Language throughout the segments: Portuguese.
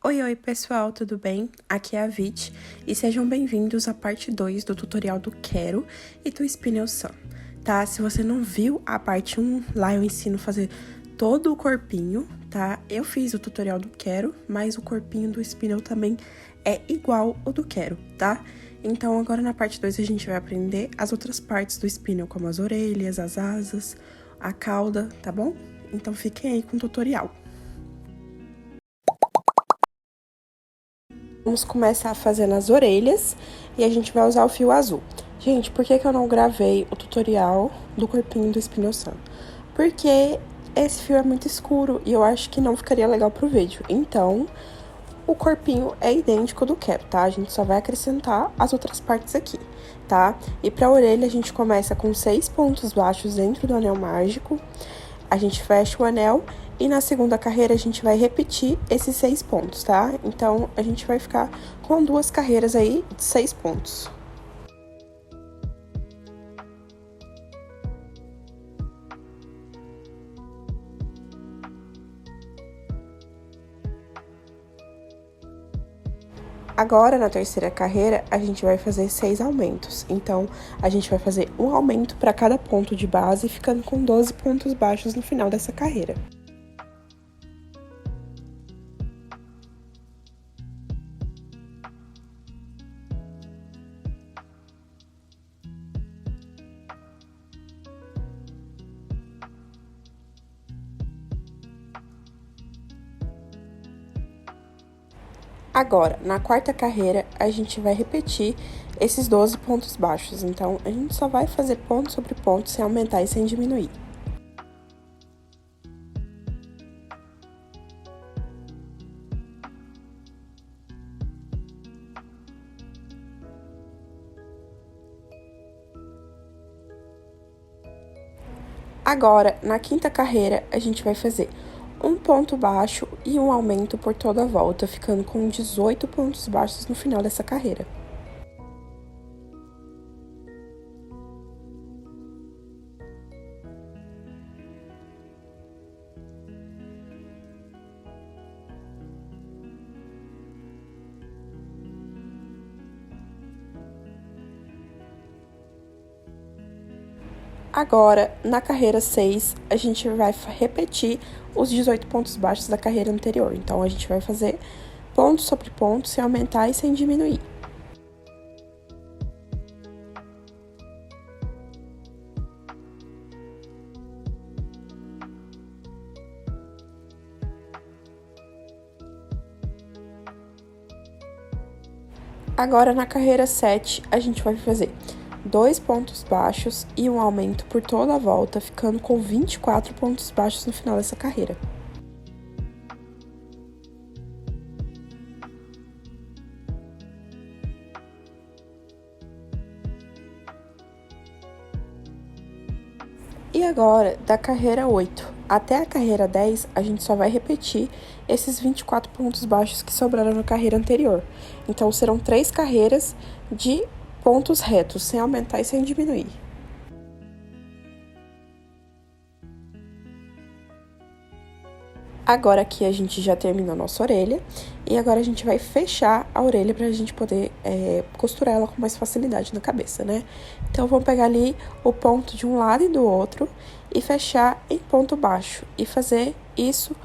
Oi, oi pessoal, tudo bem? Aqui é a Vit e sejam bem-vindos à parte 2 do tutorial do Quero e do Spinel Sun, tá? Se você não viu a parte 1, lá eu ensino a fazer todo o corpinho, tá? Eu fiz o tutorial do Quero, mas o corpinho do Spinel também é igual ao do Quero, tá? Então agora na parte 2 a gente vai aprender as outras partes do Spinel, como as orelhas, as asas, a cauda, tá bom? Então fiquem aí com o tutorial. Vamos começar fazendo as orelhas e a gente vai usar o fio azul. Gente, por que eu não gravei o tutorial do corpinho do Spinel Sun? Porque esse fio é muito escuro e eu acho que não ficaria legal pro vídeo. Então, o corpinho é idêntico do Quero, tá? A gente só vai acrescentar as outras partes aqui, tá? E pra orelha, a gente começa com 6 pontos baixos dentro do anel mágico. A gente fecha o anel e na segunda carreira a gente vai repetir esses 6 pontos, tá? Então, a gente vai ficar com 2 carreiras aí de 6 pontos. Agora, na terceira carreira, a gente vai fazer 6 aumentos. Então, a gente vai fazer um aumento para cada ponto de base, ficando com 12 pontos baixos no final dessa carreira. Agora, na quarta carreira, a gente vai repetir esses 12 pontos baixos. Então, a gente só vai fazer ponto sobre ponto, sem aumentar e sem diminuir. Agora, na quinta carreira, a gente vai fazer um ponto baixo e um aumento por toda a volta, ficando com 18 pontos baixos no final dessa carreira. Agora, na carreira 6, a gente vai repetir os 18 pontos baixos da carreira anterior. Então, a gente vai fazer ponto sobre ponto, sem aumentar e sem diminuir. Agora, na carreira 7, a gente vai fazer 2 pontos baixos e um aumento por toda a volta, ficando com 24 pontos baixos no final dessa carreira. E agora, da carreira 8 até a carreira 10, a gente só vai repetir esses 24 pontos baixos que sobraram na carreira anterior. Então, serão 3 carreiras de pontos retos, sem aumentar e sem diminuir. Agora aqui a gente já terminou a nossa orelha, e agora a gente vai fechar a orelha pra gente poder costurar ela com mais facilidade na cabeça, né? Então, vamos pegar ali o ponto de um lado e do outro e fechar em ponto baixo, e fazer isso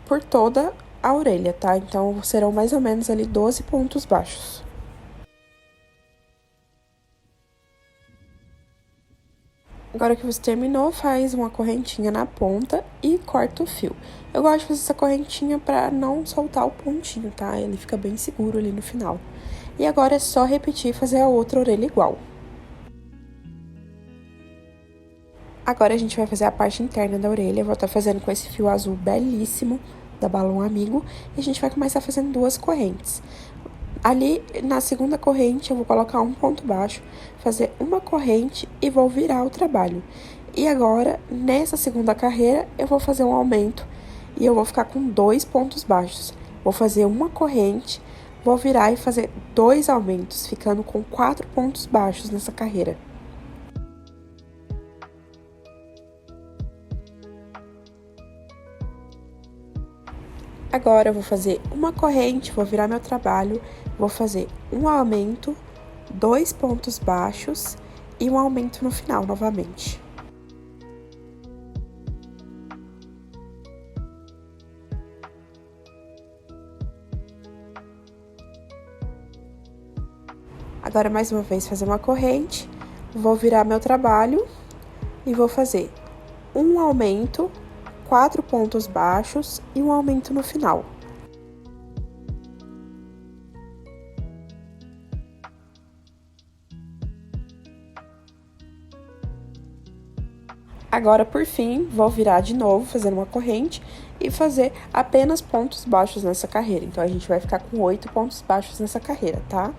por toda a orelha, tá? Então, serão mais ou menos ali 12 pontos baixos. Agora que você terminou, faz uma correntinha na ponta e corta o fio. Eu gosto de fazer essa correntinha pra não soltar o pontinho, tá? Ele fica bem seguro ali no final. E agora é só repetir e fazer a outra orelha igual. Agora a gente vai fazer a parte interna da orelha. Eu vou estar fazendo com esse fio azul belíssimo da Balão Amigo. E a gente vai começar fazendo 2 correntes. Ali, na segunda corrente, eu vou colocar um ponto baixo, fazer uma corrente e vou virar o trabalho. E agora, nessa segunda carreira, eu vou fazer um aumento e eu vou ficar com 2 pontos baixos. Vou fazer uma corrente, vou virar e fazer 2 aumentos, ficando com 4 pontos baixos nessa carreira. Agora eu vou fazer uma corrente, vou virar meu trabalho, vou fazer um aumento, 2 pontos baixos e um aumento no final novamente. Agora, mais uma vez, fazer uma corrente, vou virar meu trabalho e vou fazer um aumento, 4 pontos baixos e um aumento no final. Agora, por fim, vou virar de novo, fazendo uma corrente e fazer apenas pontos baixos nessa carreira. Então, a gente vai ficar com 8 pontos baixos nessa carreira, tá?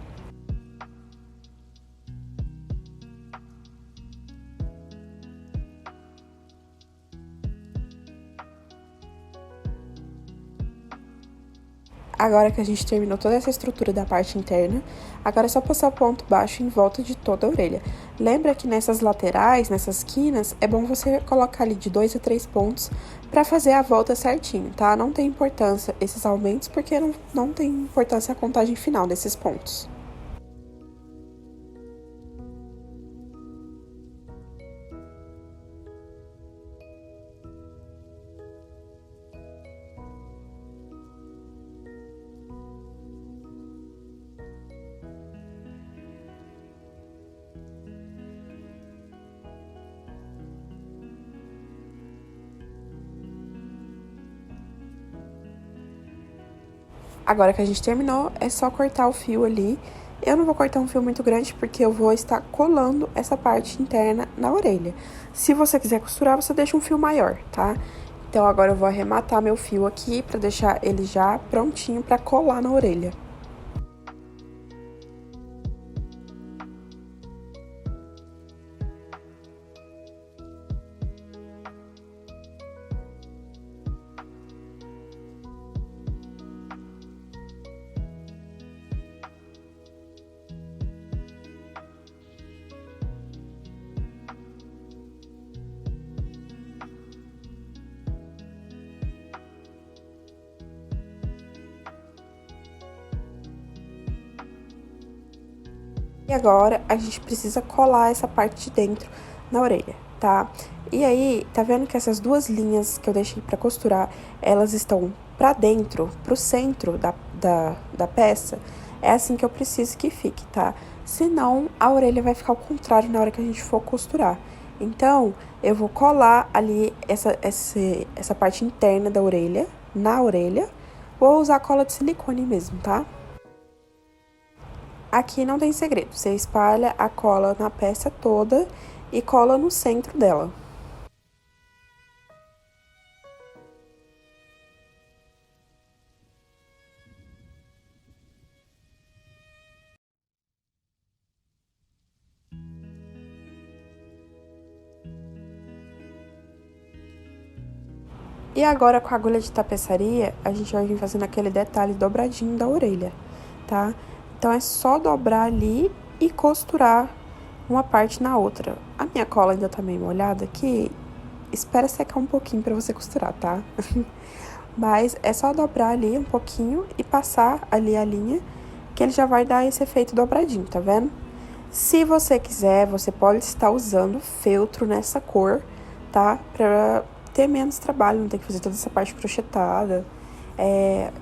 Agora que a gente terminou toda essa estrutura da parte interna, agora é só passar ponto baixo em volta de toda a orelha. Lembra que nessas laterais, nessas quinas, é bom você colocar ali de 2 a 3 pontos para fazer a volta certinho, tá? Não tem importância esses aumentos, porque não tem importância a contagem final desses pontos. Agora que a gente terminou, é só cortar o fio ali. Eu não vou cortar um fio muito grande, porque eu vou estar colando essa parte interna na orelha. Se você quiser costurar, você deixa um fio maior, tá? Então, agora eu vou arrematar meu fio aqui, pra deixar ele já prontinho pra colar na orelha. E agora, a gente precisa colar essa parte de dentro na orelha, tá? E aí, tá vendo que essas duas linhas que eu deixei pra costurar, elas estão pra dentro, pro centro da peça? É assim que eu preciso que fique, tá? Senão, a orelha vai ficar ao contrário na hora que a gente for costurar. Então, eu vou colar ali essa parte interna da orelha, na orelha. Vou usar cola de silicone mesmo, tá? Aqui não tem segredo, você espalha a cola na peça toda e cola no centro dela. E agora, com a agulha de tapeçaria, a gente vai vir fazendo aquele detalhe dobradinho da orelha, tá? Então, é só dobrar ali e costurar uma parte na outra. A minha cola ainda tá meio molhada aqui, espera secar um pouquinho pra você costurar, tá? Mas é só dobrar ali um pouquinho e passar ali a linha, que ele já vai dar esse efeito dobradinho, tá vendo? Se você quiser, você pode estar usando feltro nessa cor, tá? Pra ter menos trabalho, não ter que fazer toda essa parte crochetada.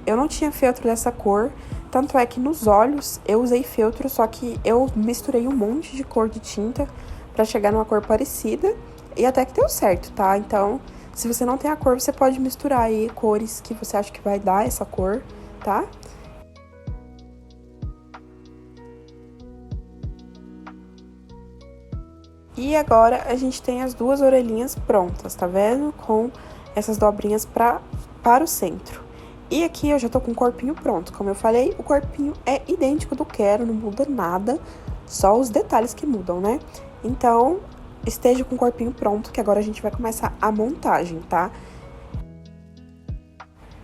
Eu não tinha feltro dessa cor, tanto é que nos olhos eu usei feltro, só que eu misturei um monte de cor de tinta pra chegar numa cor parecida e até que deu certo, tá? Então, se você não tem a cor, você pode misturar aí cores que você acha que vai dar essa cor, tá? E agora a gente tem as duas orelhinhas prontas, tá vendo? Com essas dobrinhas para o centro. E aqui eu já tô com o corpinho pronto. Como eu falei, o corpinho é idêntico do Quero, não muda nada, só os detalhes que mudam, né? Então, esteja com o corpinho pronto, que agora a gente vai começar a montagem, tá?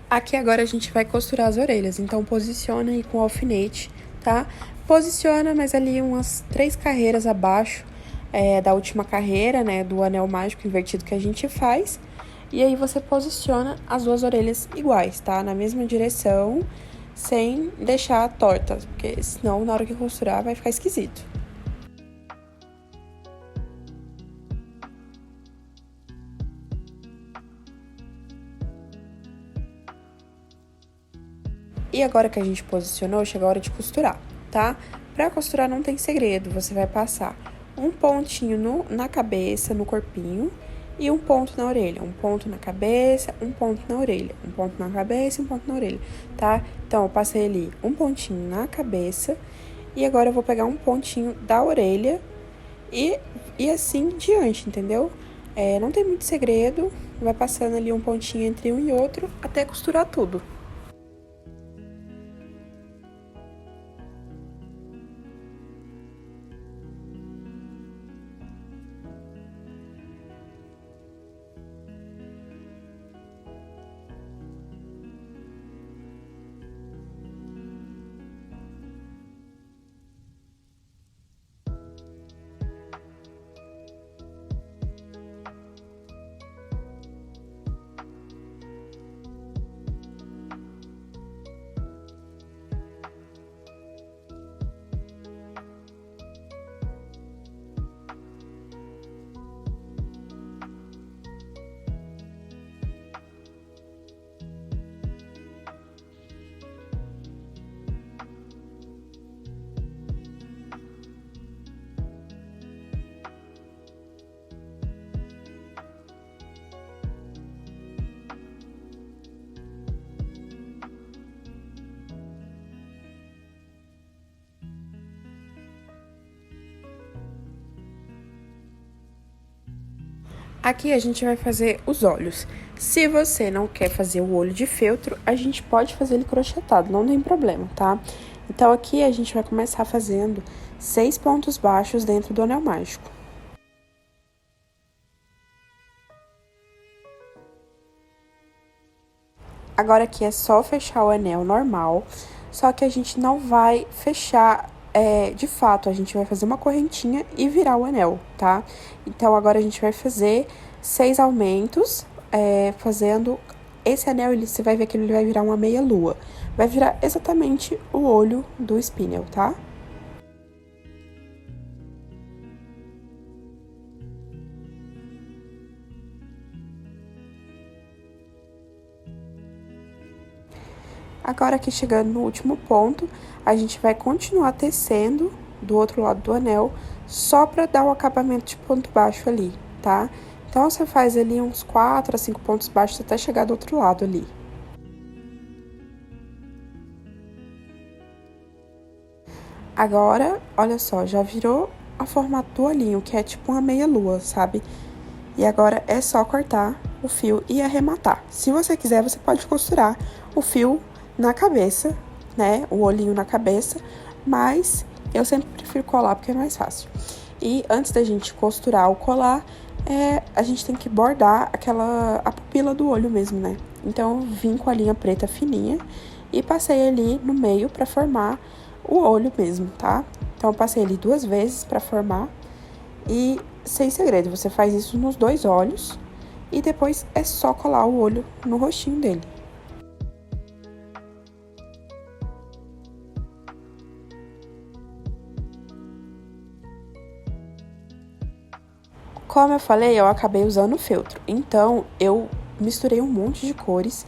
Aqui agora a gente vai costurar as orelhas, então posiciona aí com o alfinete, tá? Posiciona, mas ali umas 3 carreiras abaixo da última carreira, né, do anel mágico invertido que a gente faz. E aí você posiciona as duas orelhas iguais, tá? Na mesma direção, sem deixar torta, porque senão na hora que costurar vai ficar esquisito. E agora que a gente posicionou, chega a hora de costurar, tá? Pra costurar não tem segredo, você vai passar um pontinho na cabeça, no corpinho, e um ponto na orelha. Um ponto na cabeça, um ponto na orelha. Um ponto na cabeça e um ponto na orelha, tá? Então, eu passei ali um pontinho na cabeça, e agora eu vou pegar um pontinho da orelha e assim diante, entendeu? Não tem muito segredo, vai passando ali um pontinho entre um e outro até costurar tudo. Aqui a gente vai fazer os olhos. Se você não quer fazer o olho de feltro, a gente pode fazer ele crochetado, não tem problema, tá? Então, aqui a gente vai começar fazendo 6 pontos baixos dentro do anel mágico. Agora aqui é só fechar o anel normal, só que a gente não vai fechar de fato, a gente vai fazer uma correntinha e virar o anel, tá? Então, agora a gente vai fazer 6 aumentos, fazendo esse anel, você vai ver que ele vai virar uma meia-lua. Vai virar exatamente o olho do spinel, tá? Agora, aqui chegando no último ponto, a gente vai continuar tecendo do outro lado do anel, só pra dar o acabamento de ponto baixo ali, tá? Então, você faz ali uns 4 a 5 pontos baixos até chegar do outro lado ali. Agora, olha só, já virou a formato do olhinho, que é tipo uma meia-lua, sabe? E agora é só cortar o fio e arrematar. Se você quiser, você pode costurar o fio na cabeça, né? O olhinho na cabeça, mas eu sempre prefiro colar porque é mais fácil. E antes da gente costurar o colar, a gente tem que bordar a pupila do olho mesmo, né? Então, eu vim com a linha preta fininha e passei ali no meio pra formar o olho mesmo, tá? Então, eu passei ali 2 vezes pra formar e, sem segredo, você faz isso nos 2 olhos e depois é só colar o olho no rostinho dele. Como eu falei, eu acabei usando o feltro. Então, eu misturei um monte de cores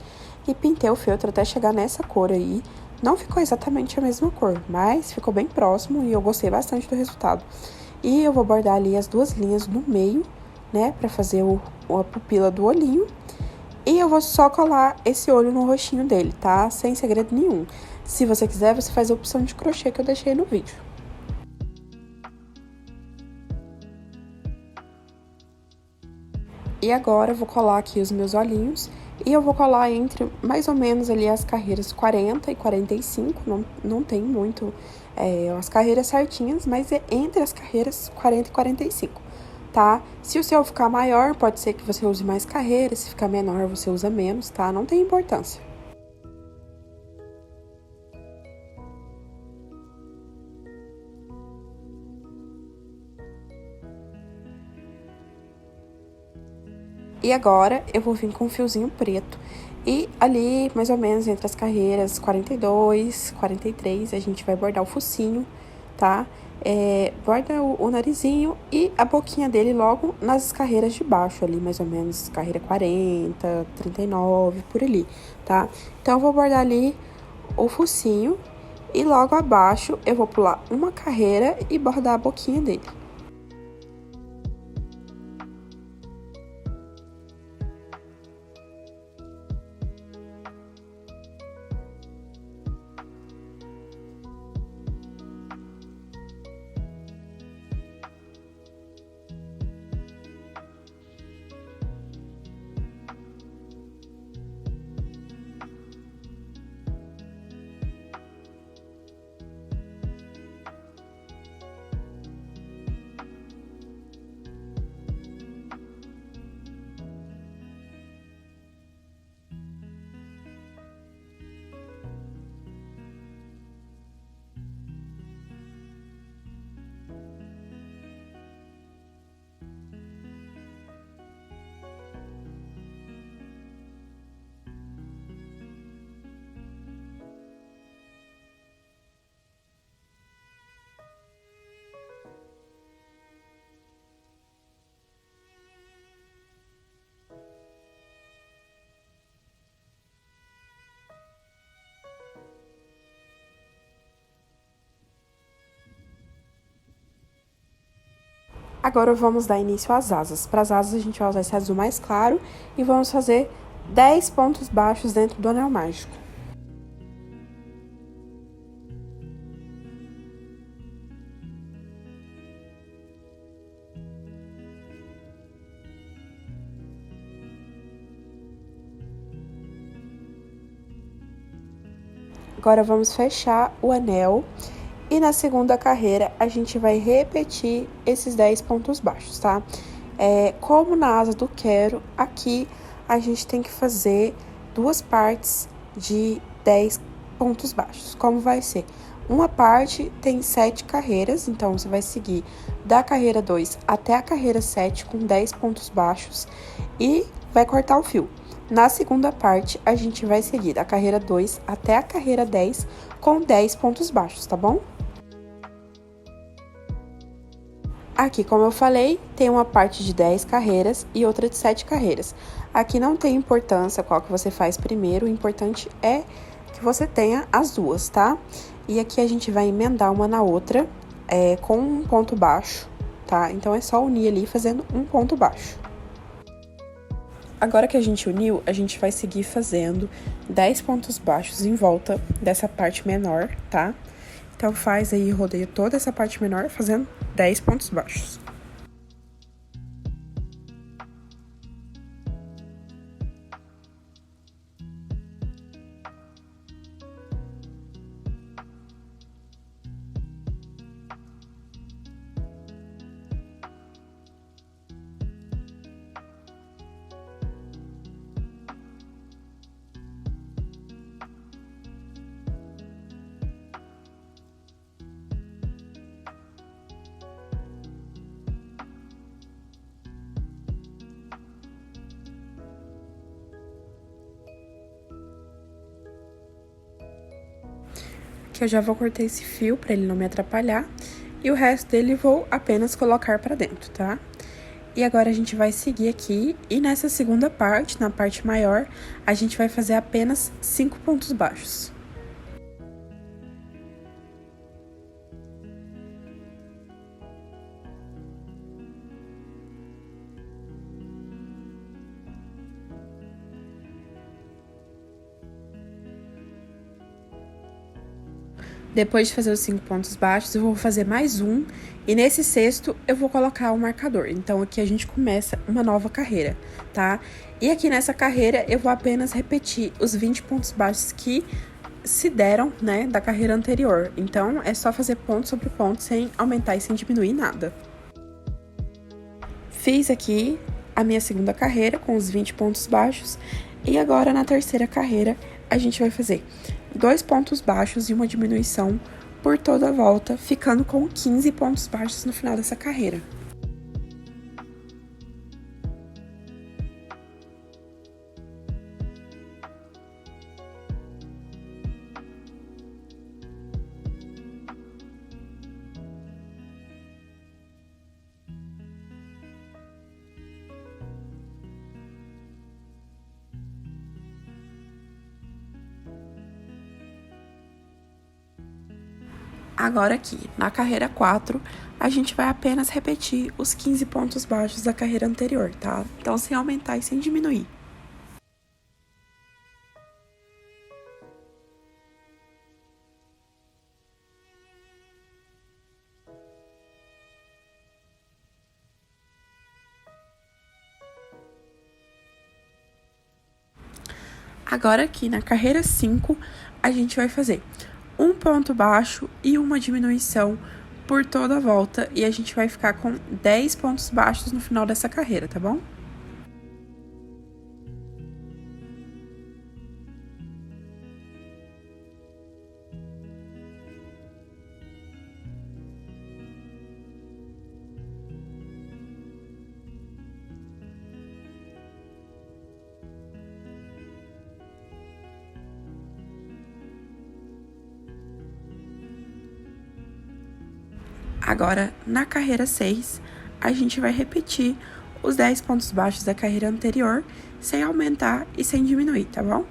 e pintei o feltro até chegar nessa cor aí. Não ficou exatamente a mesma cor, mas ficou bem próximo e eu gostei bastante do resultado. E eu vou bordar ali as 2 linhas no meio, né, pra fazer a pupila do olhinho. E eu vou só colar esse olho no rostinho dele, tá? Sem segredo nenhum. Se você quiser, você faz a opção de crochê que eu deixei no vídeo. E agora eu vou colar aqui os meus olhinhos e eu vou colar entre mais ou menos ali as carreiras 40 e 45, não tem muito as carreiras certinhas, mas é entre as carreiras 40 e 45, tá? Se o seu ficar maior, pode ser que você use mais carreiras, se ficar menor, você usa menos, tá? Não tem importância. E agora, eu vou vir com um fiozinho preto. E ali, mais ou menos, entre as carreiras 42, 43, a gente vai bordar o focinho, tá? Borda o narizinho e a boquinha dele logo nas carreiras de baixo ali, mais ou menos, carreira 40, 39, por ali, tá? Então, eu vou bordar ali o focinho e logo abaixo eu vou pular uma carreira e bordar a boquinha dele. Agora vamos dar início às asas. Para as asas, a gente vai usar esse azul mais claro e vamos fazer 10 pontos baixos dentro do anel mágico. Agora vamos fechar o anel. E na segunda carreira, a gente vai repetir esses 10 pontos baixos, tá? Como na asa do quero, aqui a gente tem que fazer duas partes de 10 pontos baixos. Como vai ser? Uma parte tem 7 carreiras, então você vai seguir da carreira 2 até a carreira 7 com 10 pontos baixos e vai cortar o fio. Na segunda parte, a gente vai seguir da carreira 2 até a carreira 10 com 10 pontos baixos, tá bom? Aqui, como eu falei, tem uma parte de 10 carreiras e outra de 7 carreiras. Aqui não tem importância qual que você faz primeiro, o importante é que você tenha as duas, tá? E aqui a gente vai emendar uma na outra com um ponto baixo, tá? Então, é só unir ali fazendo um ponto baixo. Agora que a gente uniu, a gente vai seguir fazendo 10 pontos baixos em volta dessa parte menor, tá? Então, faz aí, rodeia toda essa parte menor, fazendo 10 pontos baixos. Que eu já vou cortar esse fio para ele não me atrapalhar. E o resto dele vou apenas colocar para dentro, tá? E agora a gente vai seguir aqui. E nessa segunda parte, na parte maior, a gente vai fazer apenas 5 pontos baixos. Depois de fazer os 5 pontos baixos, eu vou fazer mais um. E nesse sexto, eu vou colocar o marcador. Então, aqui a gente começa uma nova carreira, tá? E aqui nessa carreira, eu vou apenas repetir os 20 pontos baixos que se deram, né, da carreira anterior. Então, é só fazer ponto sobre ponto, sem aumentar e sem diminuir nada. Fiz aqui a minha segunda carreira com os 20 pontos baixos. E agora, na terceira carreira, a gente vai fazer 2 pontos baixos e uma diminuição por toda a volta, ficando com 15 pontos baixos no final dessa carreira. Agora aqui, na carreira 4, a gente vai apenas repetir os 15 pontos baixos da carreira anterior, tá? Então, sem aumentar e sem diminuir. Agora aqui, na carreira 5, a gente vai fazer um ponto baixo e uma diminuição por toda a volta, e a gente vai ficar com 10 pontos baixos no final dessa carreira, tá bom? Agora, na carreira 6, a gente vai repetir os 10 pontos baixos da carreira anterior, sem aumentar e sem diminuir, tá bom?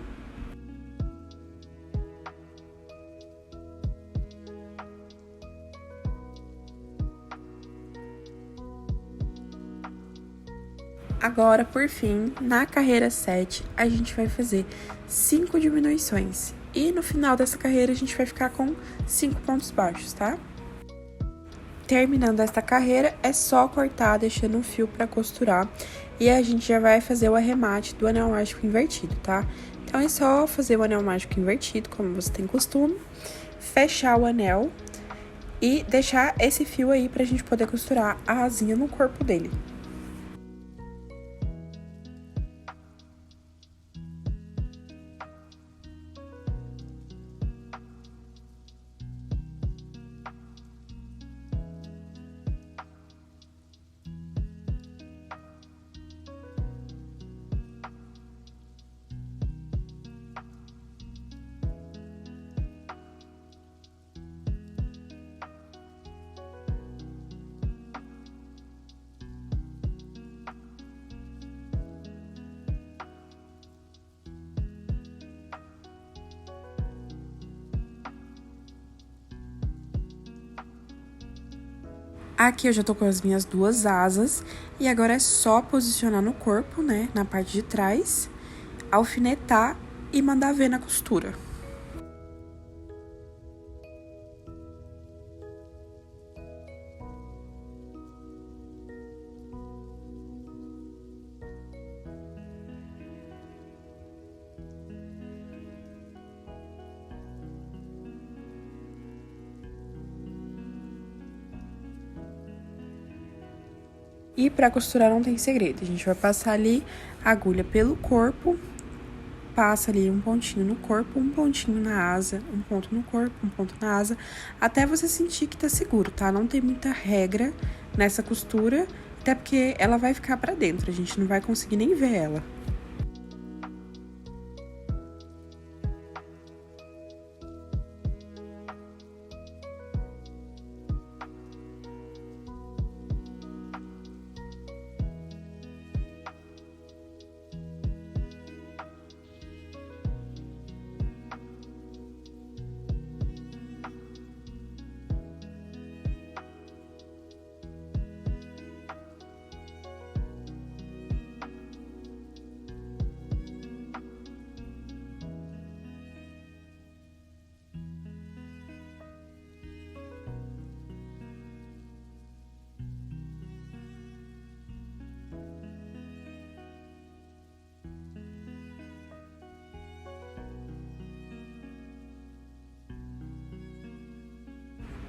Agora, por fim, na carreira 7, a gente vai fazer 5 diminuições. E no final dessa carreira, a gente vai ficar com 5 pontos baixos, tá? Terminando esta carreira, é só cortar, deixando um fio para costurar. E a gente já vai fazer o arremate do anel mágico invertido, tá? Então, é só fazer o anel mágico invertido, como você tem costume. Fechar o anel e deixar esse fio aí pra gente poder costurar a asinha no corpo dele. Aqui eu já tô com as minhas duas asas, e agora é só posicionar no corpo, né, na parte de trás, alfinetar e mandar ver na costura. E para costurar não tem segredo, a gente vai passar ali a agulha pelo corpo, passa ali um pontinho no corpo, um pontinho na asa, um ponto no corpo, um ponto na asa, até você sentir que tá seguro, tá? Não tem muita regra nessa costura, até porque ela vai ficar pra dentro, a gente não vai conseguir nem ver ela.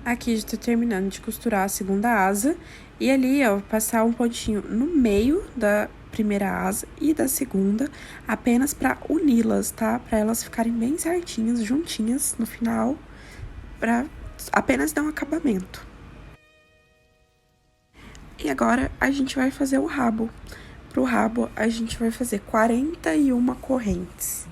Aqui já tô terminando de costurar a segunda asa, e ali, ó, passar um pontinho no meio da primeira asa e da segunda, apenas pra uni-las, tá? Pra elas ficarem bem certinhas, juntinhas no final, pra apenas dar um acabamento. E agora, a gente vai fazer o rabo. Pro rabo, a gente vai fazer 41 correntes.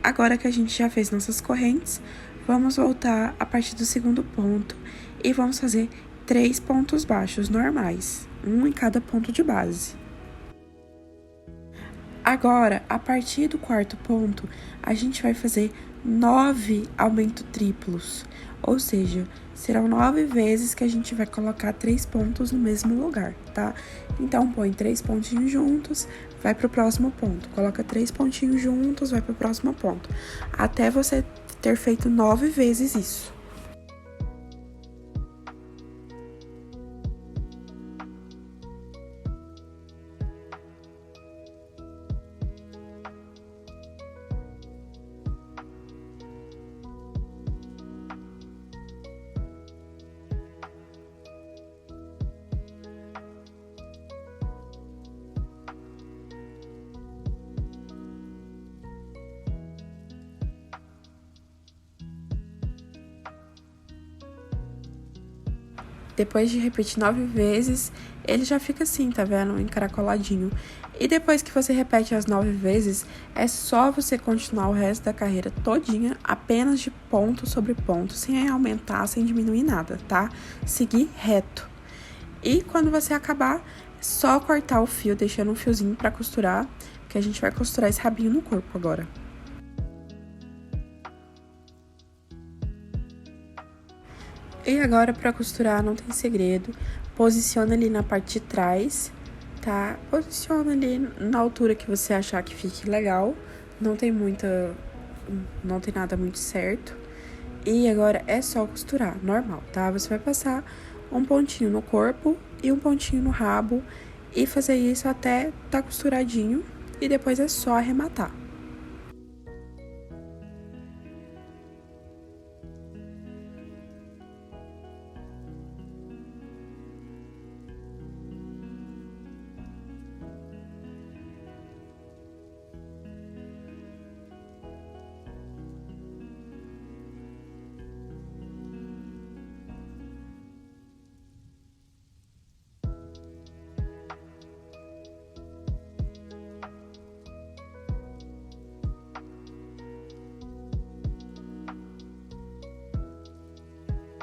Agora que a gente já fez nossas correntes, vamos voltar a partir do segundo ponto e vamos fazer 3 pontos baixos normais, um em cada ponto de base. Agora, a partir do quarto ponto, a gente vai fazer 9 aumento triplos, ou seja, serão 9 vezes que a gente vai colocar 3 pontos no mesmo lugar, tá? Então, põe 3 pontinhos juntos, vai pro próximo ponto, coloca 3 pontinhos juntos, vai pro próximo ponto, até você ter feito 9 vezes isso. Depois de repetir 9 vezes, ele já fica assim, tá vendo? Encaracoladinho. E depois que você repete as 9 vezes, é só você continuar o resto da carreira todinha, apenas de ponto sobre ponto, sem aumentar, sem diminuir nada, tá? Seguir reto. E quando você acabar, é só cortar o fio, deixando um fiozinho pra costurar, que a gente vai costurar esse rabinho no corpo agora. E agora, pra costurar, não tem segredo. Posiciona ali na parte de trás, tá? Posiciona ali na altura que você achar que fique legal. Não tem nada muito certo. E agora é só costurar, normal, tá? Você vai passar um pontinho no corpo e um pontinho no rabo e fazer isso até tá costuradinho. E depois é só arrematar.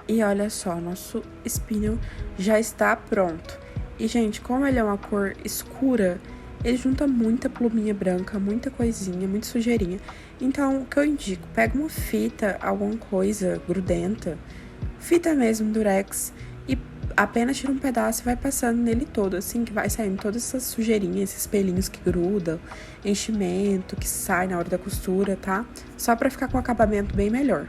E olha só, nosso spinel já está pronto. E, gente, como ele é uma cor escura, ele junta muita pluminha branca, muita coisinha, muita sujeirinha. Então, o que eu indico? Pega uma fita, alguma coisa grudenta, fita mesmo, durex, e apenas tira um pedaço e vai passando nele todo, assim, que vai saindo todas essas sujeirinhas, esses pelinhos que grudam, enchimento que sai na hora da costura, tá? Só pra ficar com um acabamento bem melhor.